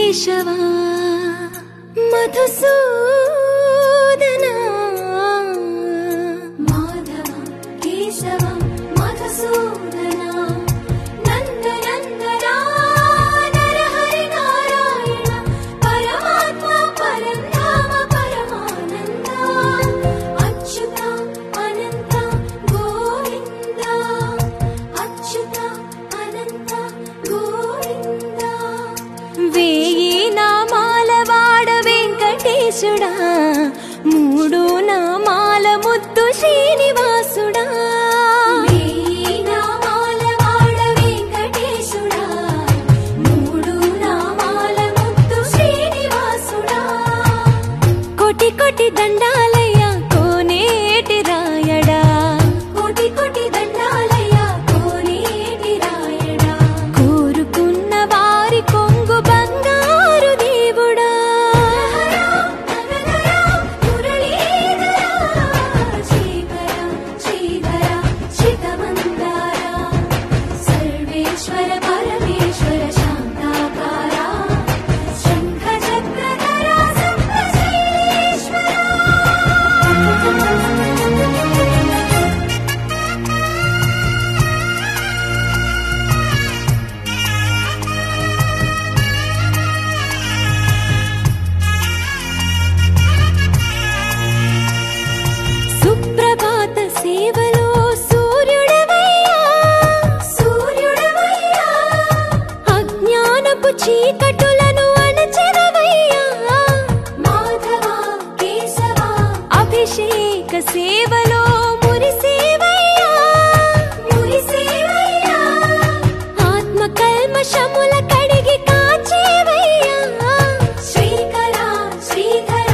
కేశవా మధుసూదనా మాధవ కేశవ మధుసూదనా నందనందనా నరహరి నారాయణ పరమాత్మ పరంధామ పరమానంద అచ్యుత అనంత గోవింద అచ్యుత అనంత గోవింద వేయి నామాల వాడ వెంకటేశుడా మూడు నామాల ముద్దు శ్రీనివాసుడా వేయి నామాల వాడ వెంకటేశుడా మూడు నామాల ముద్దు శ్రీనివాసుడా కోటి కోటి దండాలయ్య కోనేటి రాయడా కోటి కోటి దండాలయ్య కోనేటి రాయడా కోరుకున్న వారి కొంగు బంగారు దేవుడా శ్రీకర శ్రీధర చితమందార సర్వేశ్వర పరమేశ్వర శాంతాకార శంఖ చక్రధర సప్తశైలేశ్వర సుప్రభాత సేవలో సూర్యుడవయ్యా సూర్యుడవయ్యా అజ్ఞానపు చీకటులను అణచెదవయ్యా మాధవ కేశవ అభిషేక సేవలో మురిసేవయ్యా మురిసేవయ్యా ఆత్మ కల్మషముల కడిగి కాచేవయ్యా శ్రీకర శ్రీధర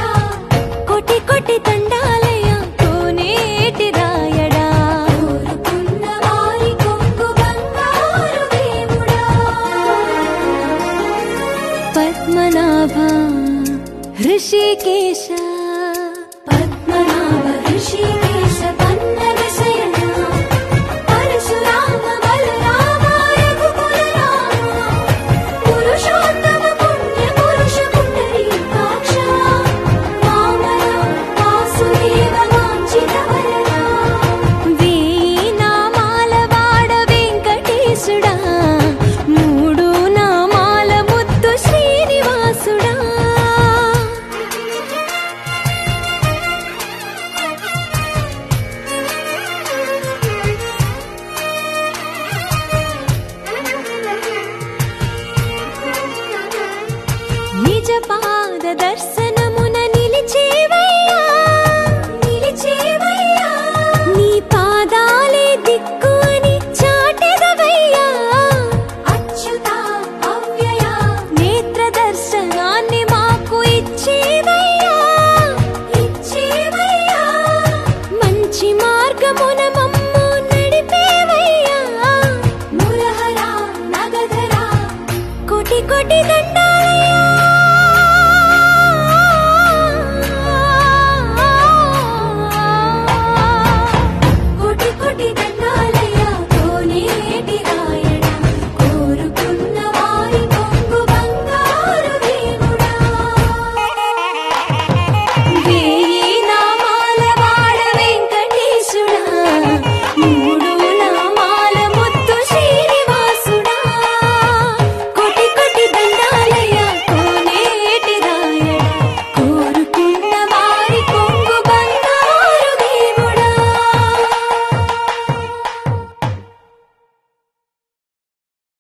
కోటి కోటి దండాలయ్య కోనేటి రాయడా కోరుకున్న వారి కొంగు బంగారు దేవుడా పద్మనాభ హృషికేశ పద్మనాభ హృషికేశ పన్నగ శయన పరశురామ బలరామ రఘుకుల రామ పురుషోత్తమ పుణ్య పురుష పుండరీకాక్ష వామన వాసుదేవ వాంఛిత వరద వేయి నామాల వాడ వెంకటేశుడా మూడు నామాల ముద్దు శ్రీనివాసుడా నిజ పాద దర్శనమున నిలిచేవయ్యా నిలిచేవయ్యా నీ పాదాలే దిక్కు అని చాటెదవయ్యా అచ్యుత అవ్యయ నేత్ర దర్శనాన్ని మాకు ఇచ్చేవయ్యా ఇచ్చేవయ్యా మంచి మార్గమున మమ్ము నడిపేవయ్యా మురహర నగధర కోటి కోటి